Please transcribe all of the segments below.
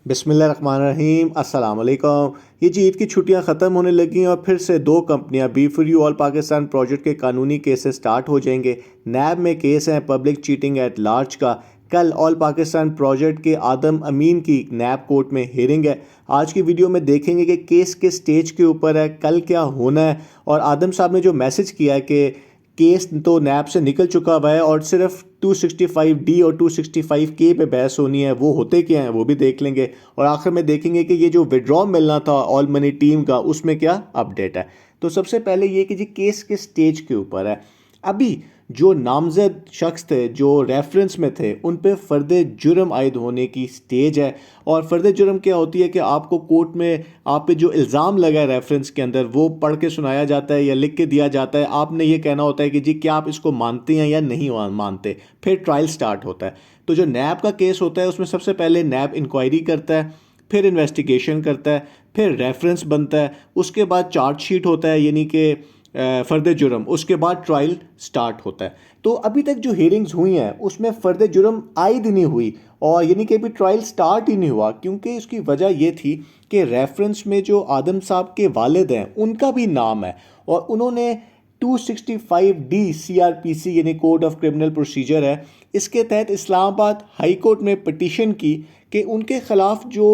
बिस्मिल्लाहिर्रहमानिर्रहीम अस्सलाम वालेकुम। ये जी ईद की छुट्टियां ख़त्म होने लगी और फिर से दो कंपनियां B for you all Pakistan project के कानूनी केसेस स्टार्ट हो जाएंगे। नैब में केस है पब्लिक चीटिंग एट लार्ज का। कल ऑल पाकिस्तान प्रोजेक्ट के आदम अमीन की नैब कोर्ट में हियरिंग है। आज की वीडियो में देखेंगे कि केस किस स्टेज के ऊपर है, कल क्या होना है, और आदम साहब ने जो मैसेज किया है कि केस तो नैब से निकल चुका हुआ है और सिर्फ 265D और 265K पे बहस होनी है, वो होते क्या हैं वो भी देख लेंगे। और आखिर में देखेंगे कि ये जो विड्रॉ मिलना था ऑल मनी टीम का, उसमें क्या अपडेट है। तो सबसे पहले ये कि जी केस किस स्टेज के ऊपर है। अभी जो नामजद शख्स थे जो रेफरेंस में थे उन पे फ़र्द जुर्म आयद होने की स्टेज है। और फ़र्द जुर्म क्या होती है कि आपको कोर्ट में आप पे जो इल्ज़ाम लगा है रेफरेंस के अंदर वो पढ़ के सुनाया जाता है या लिख के दिया जाता है। आपने ये कहना होता है कि जी क्या आप इसको मानते हैं या नहीं मानते। फिर ट्रायल स्टार्ट होता है। तो जो नैब का केस होता है उसमें सबसे पहले नैब इंक्वायरी करता है, फिर इन्वेस्टिगेशन करता है, फिर रेफरेंस बनता है, उसके बाद चार्जशीट होता है यानी कि फ़र्द जुर्म, उसके बाद ट्रायल स्टार्ट होता है। तो अभी तक जो हियरिंग्स हुई हैं उसमें फ़र्द जुर्म आयद नहीं हुई और यानी कि अभी ट्रायल स्टार्ट ही नहीं हुआ, क्योंकि इसकी वजह ये थी कि रेफरेंस में जो आदम साहब के वालिद हैं उनका भी नाम है और उन्होंने 265D CRPC यानी कोड ऑफ क्रिमिनल प्रोसीजर है, इसके तहत इस्लामाबाद हाई कोर्ट में पिटीशन की कि उनके ख़िलाफ़ जो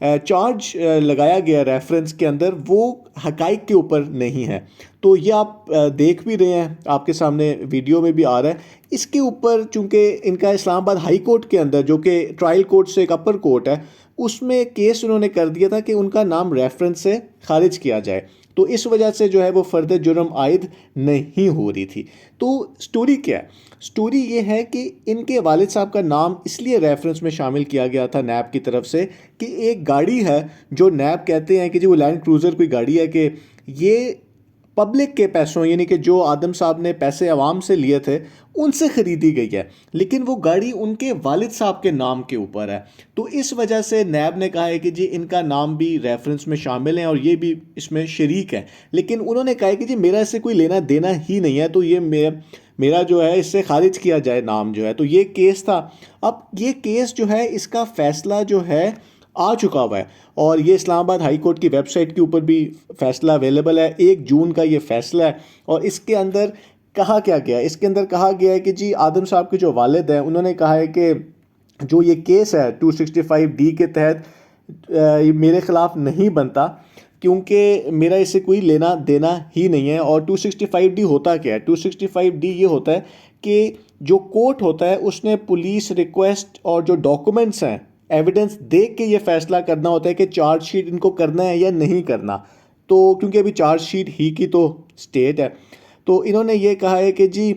चार्ज लगाया गया रेफरेंस के अंदर वो हकाइक के ऊपर नहीं है। तो ये आप देख भी रहे हैं, आपके सामने वीडियो में भी आ रहा है। इसके ऊपर चूंकि इनका इस्लामाबाद हाई कोर्ट के अंदर जो कि ट्रायल कोर्ट से एक अपर कोर्ट है, उसमें केस उन्होंने कर दिया था कि उनका नाम रेफरेंस से खारिज किया जाए। तो इस वजह से जो है वो फ़र्द जुर्म आयद नहीं हो रही थी। तो स्टोरी क्या है? स्टोरी ये है कि इनके वालिद साहब का नाम इसलिए रेफरेंस में शामिल किया गया था नैब की तरफ से कि एक गाड़ी है जो नैब कहते हैं कि जो लैंड क्रूज़र कोई गाड़ी है, कि ये पब्लिक के पैसों यानी कि जो आदम साहब ने पैसे अवाम से लिए थे उनसे ख़रीदी गई है, लेकिन वो गाड़ी उनके वालिद साहब के नाम के ऊपर है। तो इस वजह से नैब ने कहा है कि जी इनका नाम भी रेफरेंस में शामिल है और ये भी इसमें शरीक है। लेकिन उन्होंने कहा है कि जी मेरा इससे कोई लेना देना ही नहीं है, तो ये मेरा जो है इससे खारिज किया जाए नाम जो है। तो ये केस था। अब ये केस जो है इसका फ़ैसला जो है आ चुका हुआ है और ये इस्लामाबाद हाई कोर्ट की वेबसाइट के ऊपर भी फ़ैसला अवेलेबल है। 1 जून का ये फ़ैसला है और इसके अंदर कहा क्या गया है? इसके अंदर कहा गया है कि जी आदम साहब के जो वालिद हैं उन्होंने कहा है कि जो ये केस है 265D के तहत ये मेरे ख़िलाफ़ नहीं बनता, क्योंकि मेरा इससे कोई लेना देना ही नहीं है। और 265D होता क्या है? 265D ये होता है कि जो कोर्ट होता है उसने पुलिस रिक्वेस्ट और जो डॉक्यूमेंट्स हैं एविडेंस देख के ये फ़ैसला करना होता है कि चार्जशीट इनको करना है या नहीं करना। तो क्योंकि अभी चार्जशीट ही की तो स्टेट है, तो इन्होंने ये कहा है कि जी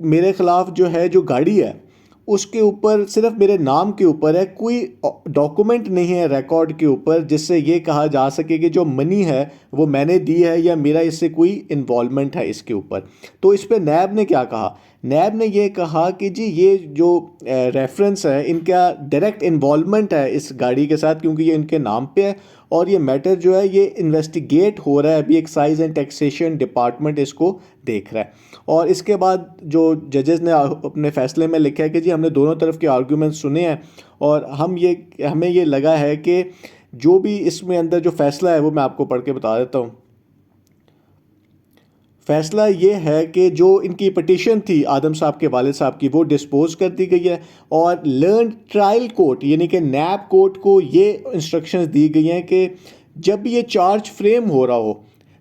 मेरे ख़िलाफ़ जो है जो गाड़ी है उसके ऊपर सिर्फ मेरे नाम के ऊपर है, कोई डॉक्यूमेंट नहीं है रिकॉर्ड के ऊपर जिससे ये कहा जा सके कि जो मनी है वो मैंने दी है या मेरा इससे कोई इन्वॉल्वमेंट है इसके ऊपर। तो इस पे नैब ने क्या कहा? नैब ने ये कहा कि जी ये जो रेफरेंस है इनका डायरेक्ट इन्वॉल्वमेंट है इस गाड़ी के साथ, क्योंकि ये इनके नाम पे है और ये मैटर जो है ये इन्वेस्टिगेट हो रहा है। अभी एक्साइज एंड टैक्सेशन डिपार्टमेंट इसको देख रहा है। और इसके बाद जो जजेस ने अपने फ़ैसले में लिखा है कि जी हमने दोनों तरफ के आर्गूमेंट सुने हैं और हमें ये लगा है कि जो भी इसमें अंदर जो फ़ैसला है वो मैं आपको पढ़ के बता देता हूँ। फ़ैसला ये है कि जो इनकी पटिशन थी आदम साहब के वालिद साहब की वो डिस्पोज कर दी गई है और लर्न ट्रायल कोर्ट यानी कि नैब कोर्ट को ये इंस्ट्रक्शंस दी गई हैं कि जब भी ये चार्ज फ्रेम हो रहा हो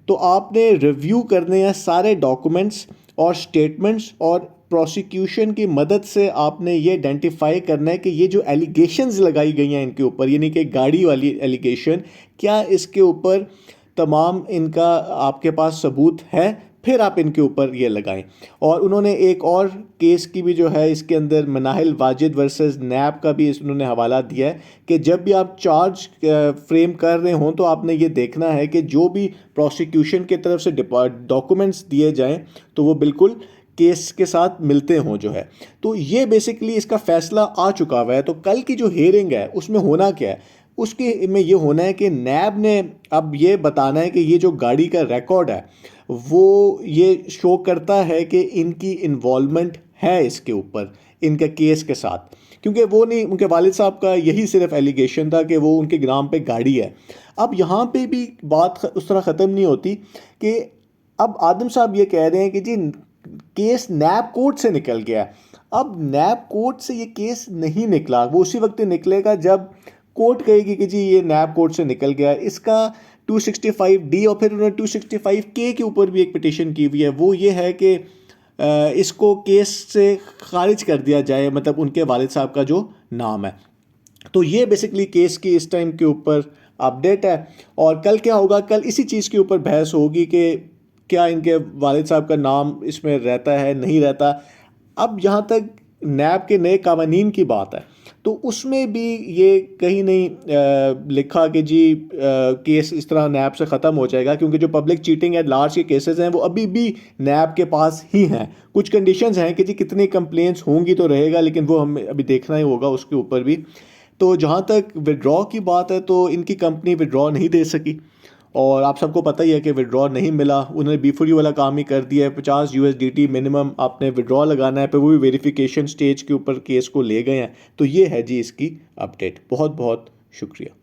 तो आपने रिव्यू करने हैं सारे डॉक्यूमेंट्स और स्टेटमेंट्स और प्रोसिक्यूशन की मदद से आपने ये आइडेंटिफाई करना है कि ये जो एलिगेशंस लगाई गई हैं इनके ऊपर यानी कि गाड़ी वाली एलिगेशन, क्या इसके ऊपर तमाम इनका आपके पास सबूत है, फिर आप इनके ऊपर ये लगाएं। और उन्होंने एक और केस की भी जो है इसके अंदर मनाहिल वाजिद वर्सेस नैब का भी उन्होंने हवाला दिया है कि जब भी आप चार्ज फ्रेम कर रहे हों तो आपने ये देखना है कि जो भी प्रोसिक्यूशन की तरफ से डॉक्यूमेंट्स दिए जाएं तो वो बिल्कुल केस के साथ मिलते हों जो है। तो ये बेसिकली इसका फ़ैसला आ चुका हुआ है। तो कल की जो हेयरिंग है उसमें होना क्या है? उसके में ये होना है कि नैब ने अब ये बताना है कि ये जो गाड़ी का रिकॉर्ड है वो ये शो करता है कि इनकी इन्वॉल्वमेंट है इसके ऊपर इनके केस के साथ। क्योंकि वो नहीं, उनके वालिद साहब का यही सिर्फ एलिगेशन था कि वो उनके नाम पे गाड़ी है। अब यहाँ पे भी बात उस तरह ख़त्म नहीं होती कि अब आदम साहब ये कह रहे हैं कि जी केस नैब कोर्ट से निकल गया। अब नैब कोर्ट से ये केस नहीं निकला, वो उसी वक्त निकलेगा जब कोर्ट कहेगी कि जी ये नैब कोर्ट से निकल गया। इसका 265D और फिर उन्होंने 265K के ऊपर भी एक पिटीशन की हुई है, वो ये है कि इसको केस से खारिज कर दिया जाए, मतलब उनके वालिद साहब का जो नाम है। तो ये बेसिकली केस की इस टाइम के ऊपर अपडेट है। और कल क्या होगा, कल इसी चीज़ के ऊपर बहस होगी कि क्या इनके वालिद साहब का नाम इसमें रहता है नहीं रहता। अब जहाँ तक नैब के नए कावानीन की बात है तो उसमें भी ये कहीं नहीं लिखा कि जी केस इस तरह नैब से ख़त्म हो जाएगा, क्योंकि जो पब्लिक चीटिंग एट लार्ज के केसेस हैं वो अभी भी नैब के पास ही हैं। कुछ कंडीशंस हैं कि जी कितनी कंप्लेंट्स होंगी तो रहेगा, लेकिन वो हमें अभी देखना ही होगा उसके ऊपर भी। तो जहाँ तक विड्रॉ की बात है तो इनकी कंपनी विड्रॉ नहीं दे सकी, और आप सबको पता ही है कि विड्रॉ नहीं मिला। उन्होंने B4U वाला काम ही कर दिया है। 50 USDT मिनिमम आपने विड्रॉ लगाना है, पर वो भी वेरिफिकेशन स्टेज के ऊपर केस को ले गए हैं। तो ये है जी इसकी अपडेट। बहुत बहुत शुक्रिया।